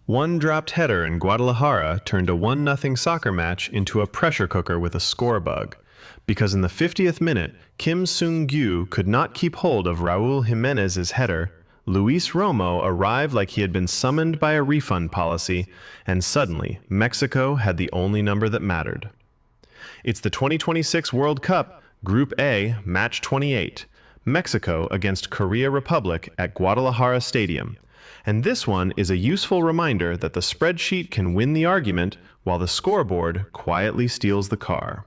One dropped header in Guadalajara turned a 1-0 soccer match into a pressure cooker with a score bug, because in the 50th minute, Seung-gyu could not keep hold of Raúl Jiménez's header. Luis Romo arrived like he had been summoned by a refund policy, and suddenly, Mexico had the only number that mattered. It's the 2026 World Cup, Group A, Match 28, Mexico against Korea Republic at Guadalajara Stadium. And this one is a useful reminder that the spreadsheet can win the argument while the scoreboard quietly steals the car.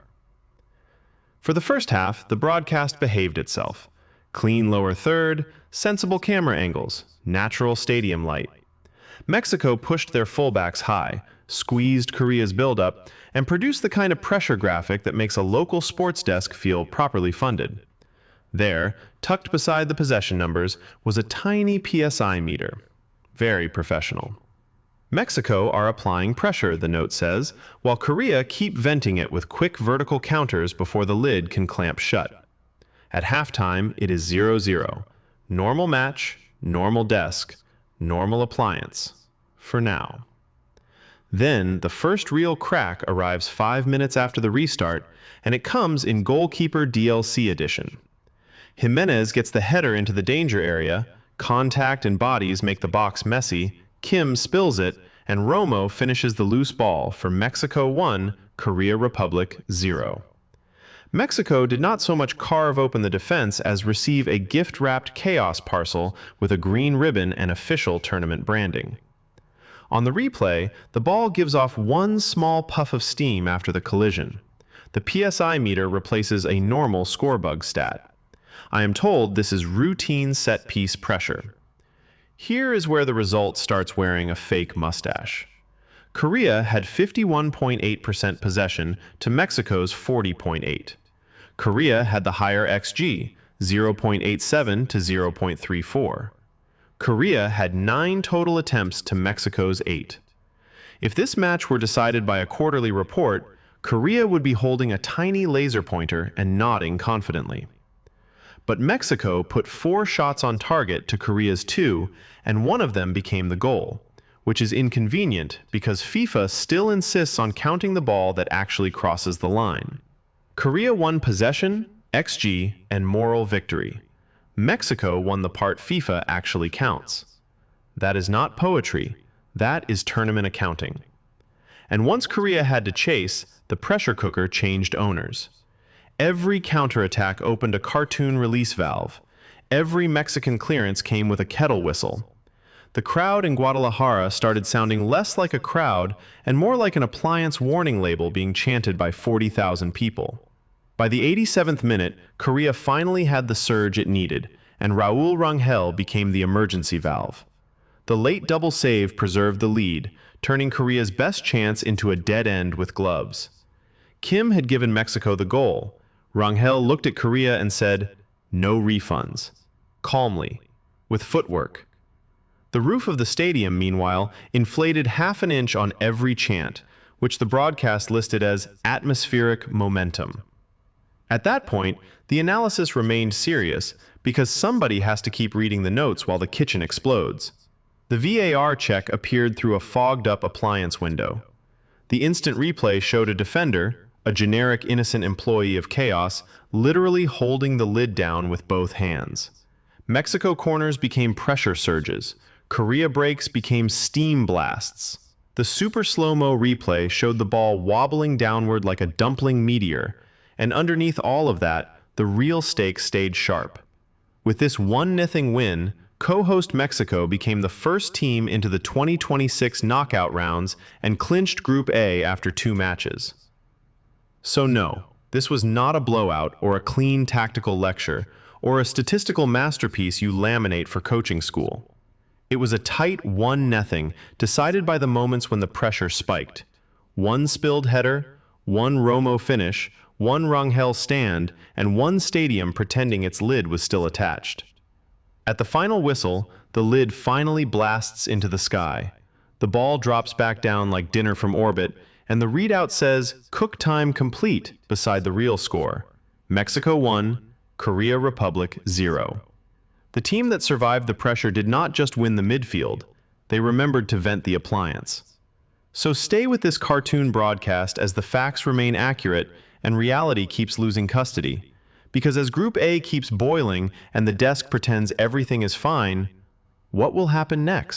For the first half, the broadcast behaved itself. Clean lower third, sensible camera angles, natural stadium light. Mexico pushed their fullbacks high, squeezed Korea's buildup, and produced the kind of pressure graphic that makes a local sports desk feel properly funded. There, tucked beside the possession numbers, was a tiny PSI meter. Very professional. Mexico are applying pressure, the note says, while Korea keep venting it with quick vertical counters before the lid can clamp shut. At halftime, it is 0-0. Normal match, normal desk, normal appliance. For now. Then, the first real crack arrives 5 minutes after the restart, and it comes in Goalkeeper DLC edition. Jimenez gets the header into the danger area, contact and bodies make the box messy, Kim spills it, and Romo finishes the loose ball for Mexico 1, Korea Republic 0. Mexico did not so much carve open the defense as receive a gift-wrapped chaos parcel with a green ribbon and official tournament branding. On the replay, the ball gives off one small puff of steam after the collision. The PSI meter replaces a normal score bug stat. I am told this is routine set-piece pressure. Here is where the result starts wearing a fake mustache. Korea had 51.8% possession to Mexico's 40.8%. Korea had the higher XG, 0.87 to 0.34. Korea had 9 total attempts to Mexico's 8. If this match were decided by a quarterly report, Korea would be holding a tiny laser pointer and nodding confidently. But Mexico put 4 shots on target to Korea's 2, and one of them became the goal, which is inconvenient because FIFA still insists on counting the ball that actually crosses the line. Korea won possession, XG, and moral victory. Mexico won the part FIFA actually counts. That is not poetry, that is tournament accounting. And once Korea had to chase, the pressure cooker changed owners. Every counterattack opened a cartoon release valve. Every Mexican clearance came with a kettle whistle. The crowd in Guadalajara started sounding less like a crowd and more like an appliance warning label being chanted by 40,000 people. By the 87th minute, Korea finally had the surge it needed, and Raúl Rangel became the emergency valve. The late double save preserved the lead, turning Korea's best chance into a dead end with gloves. Kim had given Mexico the goal. Rangel looked at Korea and said, "No refunds," calmly, with footwork. The roof of the stadium, meanwhile, inflated half an inch on every chant, which the broadcast listed as atmospheric momentum. At that point, the analysis remained serious because somebody has to keep reading the notes while the kitchen explodes. The VAR check appeared through a fogged-up appliance window. The instant replay showed a defender, a generic innocent employee of chaos, literally holding the lid down with both hands. Mexico corners became pressure surges. Korea breaks became steam blasts. The super slow-mo replay showed the ball wobbling downward like a dumpling meteor, and underneath all of that, the real stakes stayed sharp. With this 1-0 win, co-host Mexico became the first team into the 2026 knockout rounds and clinched Group A after 2 matches. So no, this was not a blowout or a clean tactical lecture or a statistical masterpiece you laminate for coaching school. It was a tight 1-0 decided by the moments when the pressure spiked. 1 spilled header, 1 Romo finish, 1 Rangel stand, and 1 stadium pretending its lid was still attached. At the final whistle, the lid finally blasts into the sky. The ball drops back down like dinner from orbit, and the readout says, "Cook time complete," beside the real score. Mexico 1, Korea Republic 0. The team that survived the pressure did not just win the midfield, they remembered to vent the appliance. So stay with this cartoon broadcast as the facts remain accurate and reality keeps losing custody. Because as Group A keeps boiling and the desk pretends everything is fine, what will happen next?